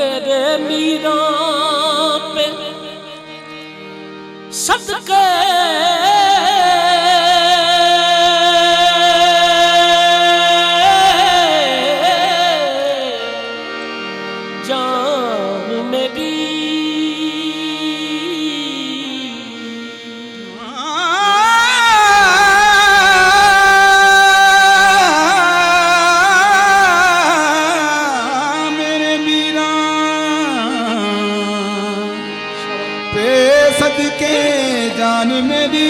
तेरे मीरा पे सदके जान मेरी सदके जान मेरी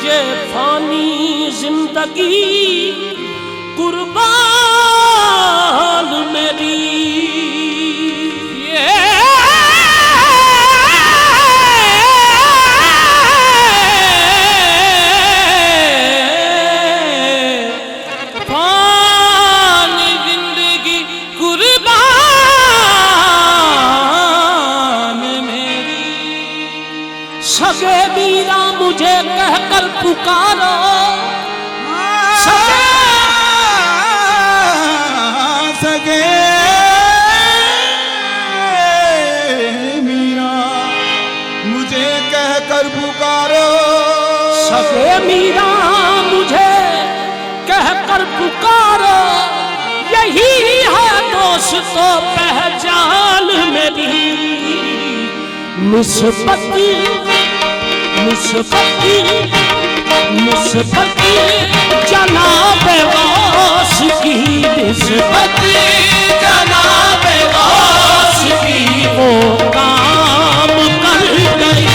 ये फानी जिंदगी कुर्बान मेरी सगे मीरा मुझे कहकर पुकारो सगे मीरा मुझे कहकर पुकारो सगे मीरा मुझे कहकर पुकारो यही है दोस्तों पहचान मेरी मुस्बती मुस्बती मुस्बती जनाब गौस की मुस्बती जनाब गौस की वो काम कर गई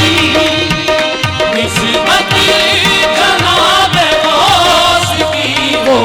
मुस्बती जनाब गौस की वो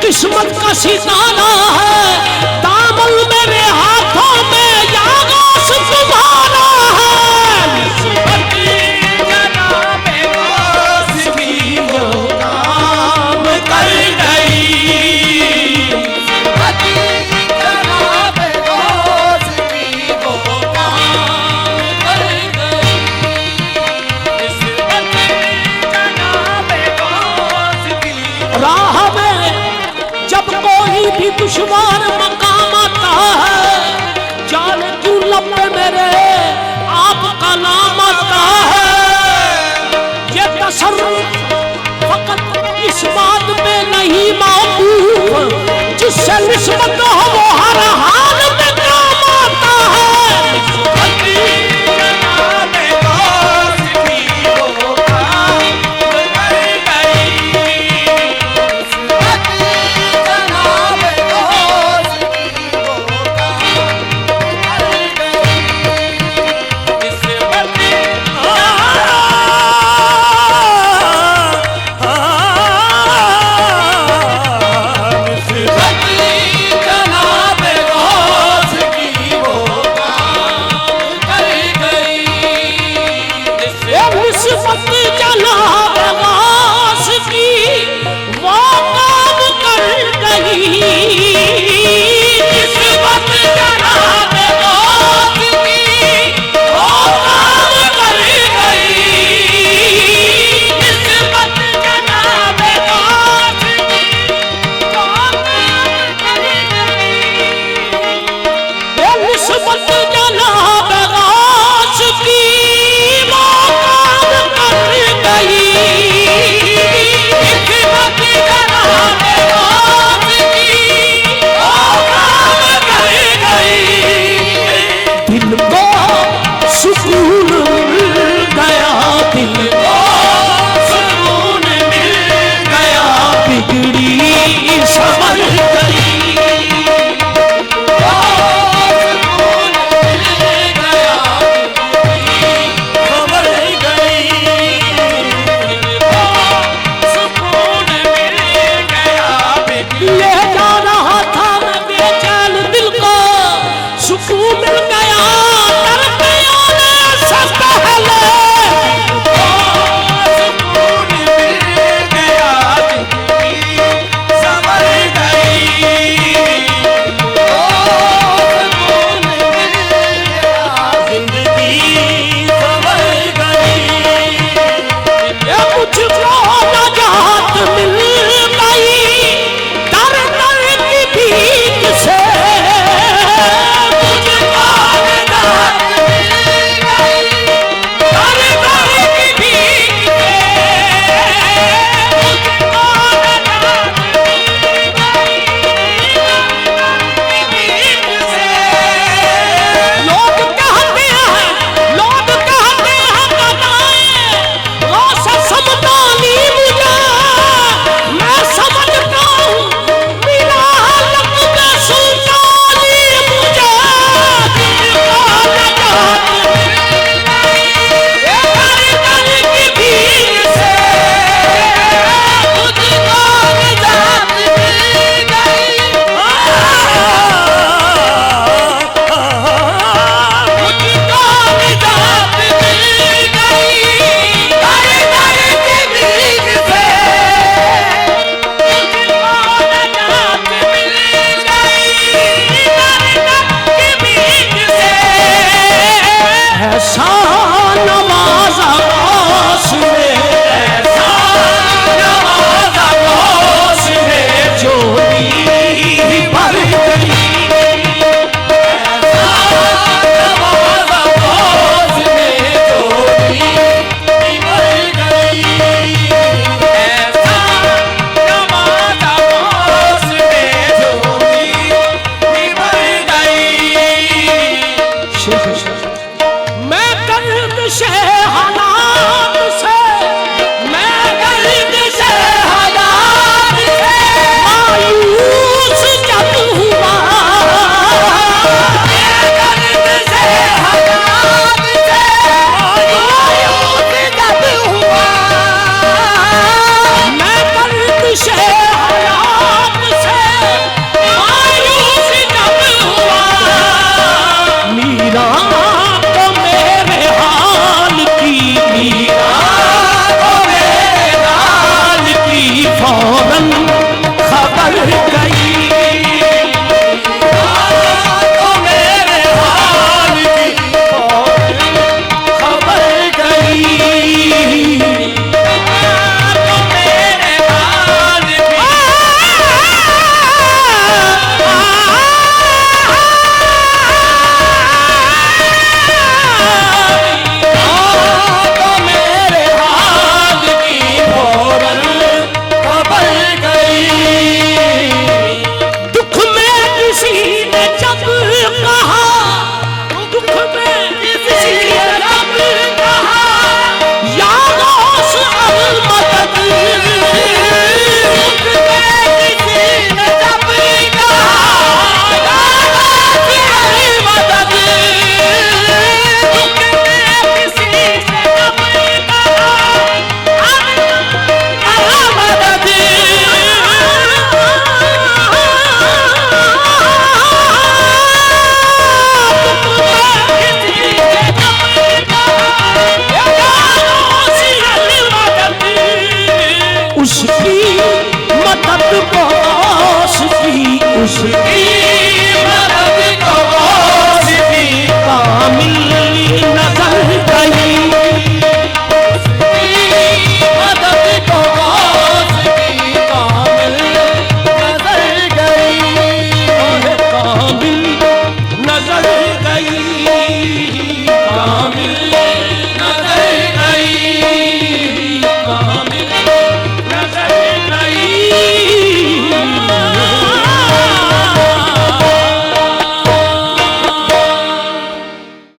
किस्मत का सितारा है दामन मेरे हाथों में यागास तुम्हारा है मुस्बती जनाब गौस की वो काम कर गई मुस्बती जनाब गौस की वो काम कर गई मुस्बती जनाब गौस की राह में जब कोई भी दुश्मन मकाम आता है जान क्यों लब पे मेरे आपका नाम आता है ये तसर्रुफ फकत इस बात पे नहीं मौकूफ जिससे निस्बत हो